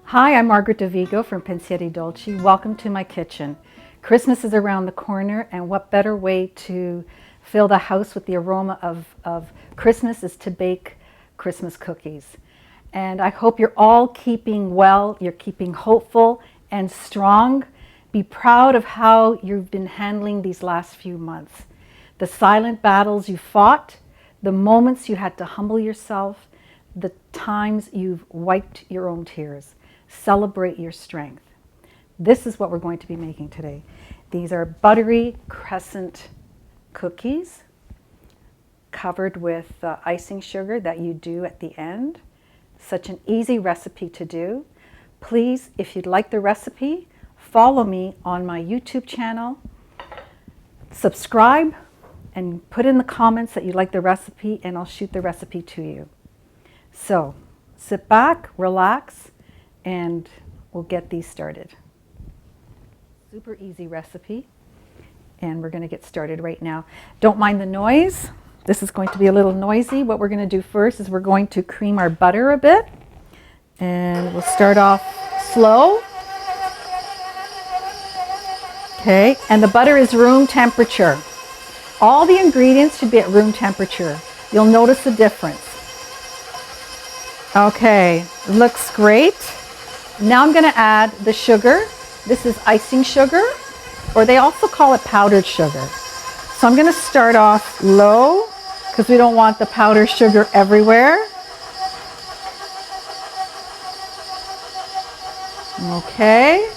Hi, I'm Margaret DeVigo from Pensieri Dolci. Welcome to my kitchen. Christmas is around the corner, and what better way to fill the house with the aroma of Christmas is to bake Christmas cookies. And I hope you're all keeping well, you're keeping hopeful and strong. Be proud of how you've been handling these last few months. The silent battles you fought, the moments you had to humble yourself, the times you've wiped your own tears. Celebrate your strength. This is what we're going to be making today. These are buttery crescent cookies covered with icing sugar that you do at the end. Such an easy recipe to do. Please, if you'd like the recipe, follow me on my YouTube channel, subscribe, and put in the comments that you like the recipe, and I'll shoot the recipe to you. So sit back, relax, and we'll get these started. Super easy recipe, and we're going to get started right now. Don't mind the noise. This is going to be a little noisy. What we're going to do first is we're going to cream our butter a bit, and we'll start off slow. Okay, and the butter is room temperature. All the ingredients should be at room temperature. You'll notice the difference. Okay, looks great. Now I'm going to add the sugar. This is icing sugar, or they also call it powdered sugar. So I'm going to start off low because we don't want the powdered sugar everywhere. Okay,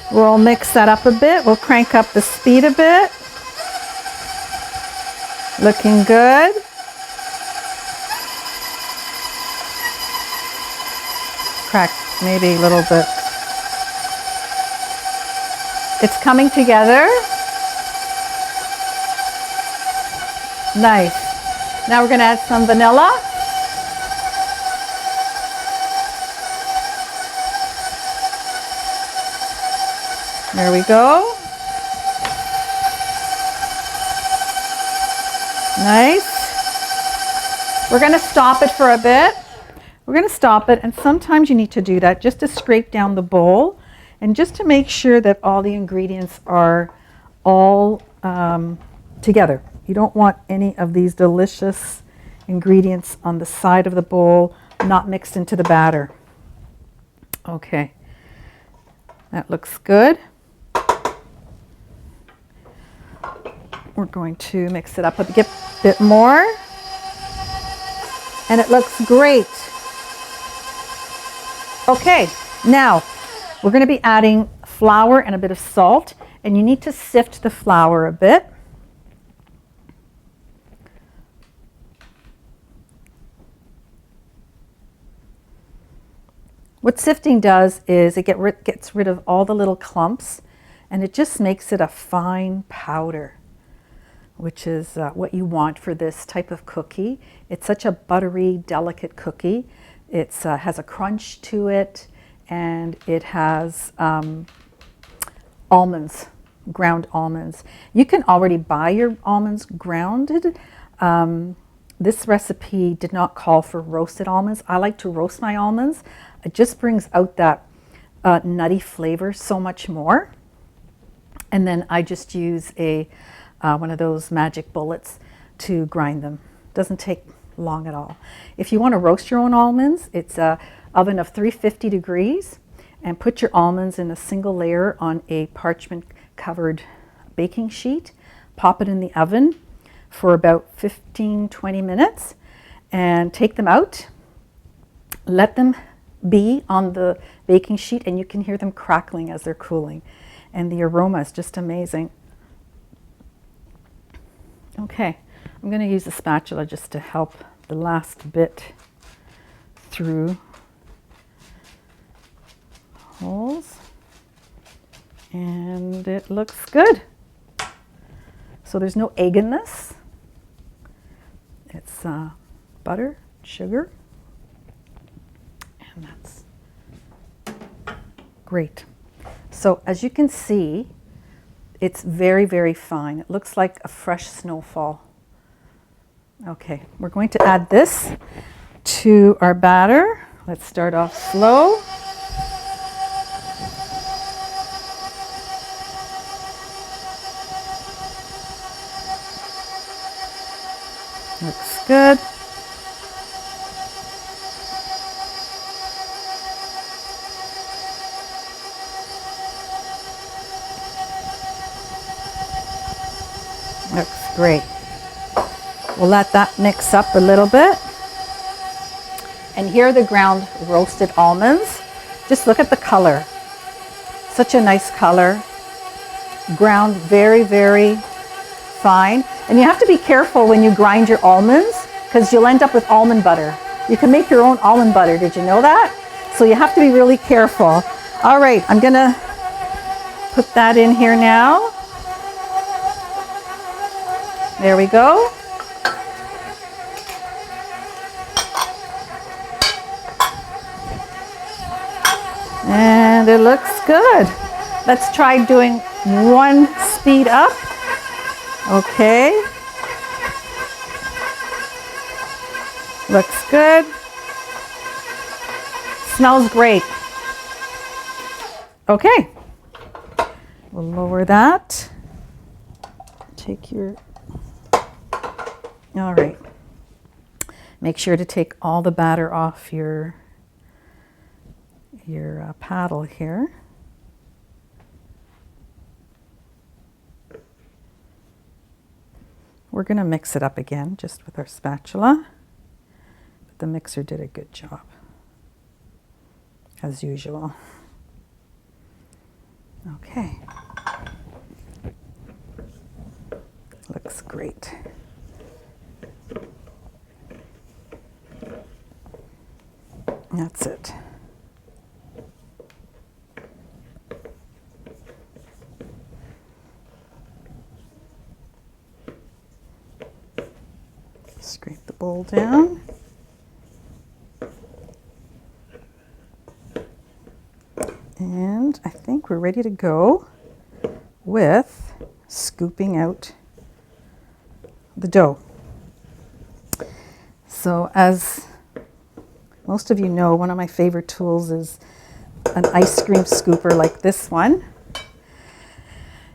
we'll mix that up a bit. We'll crank up the speed a bit. Looking good. Crack maybe a little bit. It's coming together. Nice. Now we're going to add some vanilla. There we go. Nice. We're going to stop it for a bit. We're going to stop it, and sometimes you need to do that just to scrape down the bowl and just to make sure that all the ingredients are all together. You don't want any of these delicious ingredients on the side of the bowl not mixed into the batter. Okay, that looks good. We're going to mix it up a bit more, and it looks great. Okay, now we're going to be adding flour and a bit of salt, and you need to sift the flour a bit. What sifting does is it gets rid of all the little clumps, and it just makes it a fine powder, which is what you want for this type of cookie. It's such a buttery, delicate cookie. It has a crunch to it, and it has almonds, ground almonds. You can already buy your almonds grounded. This recipe did not call for roasted almonds. I like to roast my almonds. It just brings out that nutty flavor so much more. And then I just use one of those magic bullets to grind them. Doesn't take long at all. If you want to roast your own almonds, it's an oven of 350 degrees, and put your almonds in a single layer on a parchment covered baking sheet. Pop it in the oven for about 15-20 minutes and take them out. Let them be on the baking sheet, and you can hear them crackling as they're cooling, and the aroma is just amazing. Okay, I'm going to use a spatula just to help the last bit through holes, and it looks good. So there's no egg in this. It's butter, sugar, and that's great. So as you can see, it's very, very fine. It looks like a fresh snowfall. Okay, we're going to add this to our batter. Let's start off slow. Looks good. Looks great. We'll let that mix up a little bit. And here are the ground roasted almonds. Just look at the color. Such a nice color. Ground very, very fine. And you have to be careful when you grind your almonds because you'll end up with almond butter. You can make your own almond butter. Did you know that? So you have to be really careful. All right, I'm gonna put that in here now. There we go. And it looks good. Let's try doing one speed up. Okay. Looks good. Smells great. Okay. We'll lower that. Take your... All right. Make sure to take all the batter off your paddle here. We're going to mix it up again just with our spatula. But the mixer did a good job, as usual. Okay. Looks great. That's it. Scrape the bowl down. And I think we're ready to go with scooping out the dough. So as most of you know, one of my favorite tools is an ice cream scooper like this one.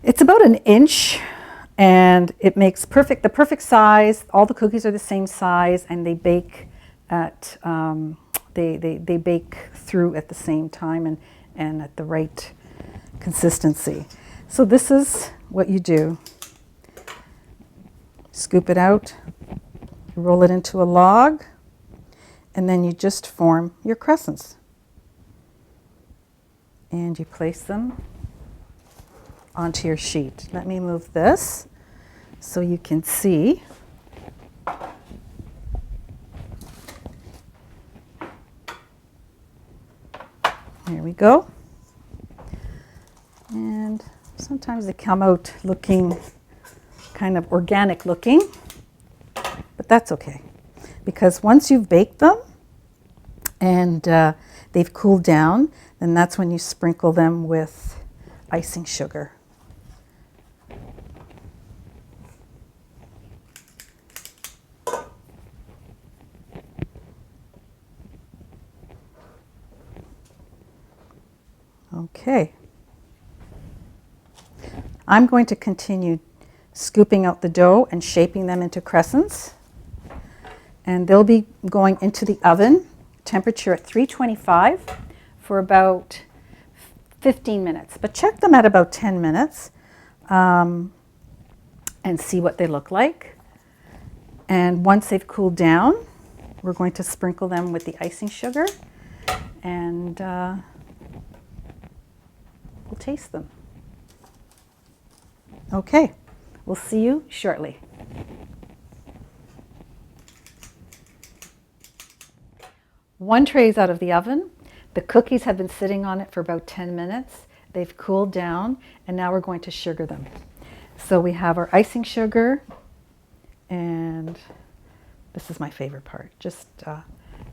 It's about 1 inch and it makes the perfect size. All the cookies are the same size and they bake at they bake through at the same time and at the right consistency. So this is what you do. Scoop it out, roll it into a log, and then you just form your crescents. And you place them onto your sheet. Let me move this so you can see. There we go. And sometimes they come out looking kind of organic looking, but that's okay. Because once you've baked them and they've cooled down, then that's when you sprinkle them with icing sugar. Okay. I'm going to continue scooping out the dough and shaping them into crescents. And they'll be going into the oven, temperature at 325 for about 15 minutes. But check them at about 10 minutes and see what they look like. And once they've cooled down, we're going to sprinkle them with the icing sugar and we'll taste them. Okay, we'll see you shortly. One tray is out of the oven. The cookies have been sitting on it for about 10 minutes. They've cooled down, and now we're going to sugar them. So we have our icing sugar, and this is my favorite part, just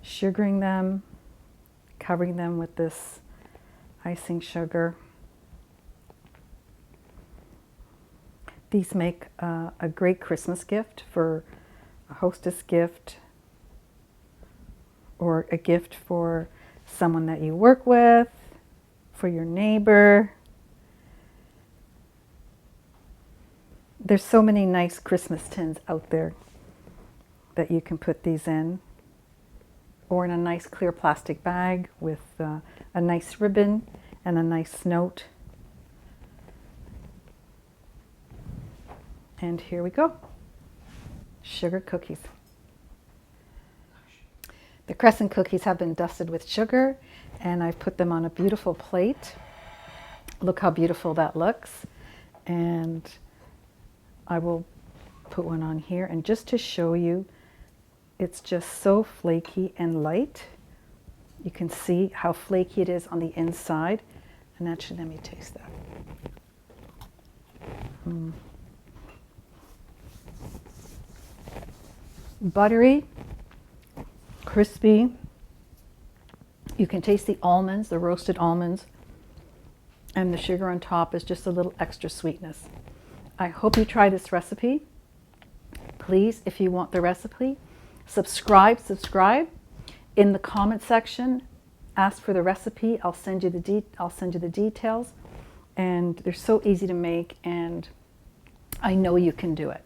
sugaring them, covering them with this icing sugar. These make a great Christmas gift for a hostess gift or a gift for someone that you work with, for your neighbor. There's so many nice Christmas tins out there. that you can put these in, or in a nice clear plastic bag with a nice ribbon and a nice note. And here we go. Sugar cookies. The Crescent cookies have been dusted with sugar, and I've put them on a beautiful plate. Look how beautiful that looks. And I will put one on here, and just to show you, it's just so flaky and light. You can see how flaky it is on the inside. And actually, let me taste that. Buttery, crispy. You can taste the almonds, the roasted almonds, and the sugar on top is just a little extra sweetness. I hope you try this recipe. Please, if you want the recipe, subscribe. In the comment section, ask for the recipe. I'll send you the details. And they're so easy to make, and I know you can do it.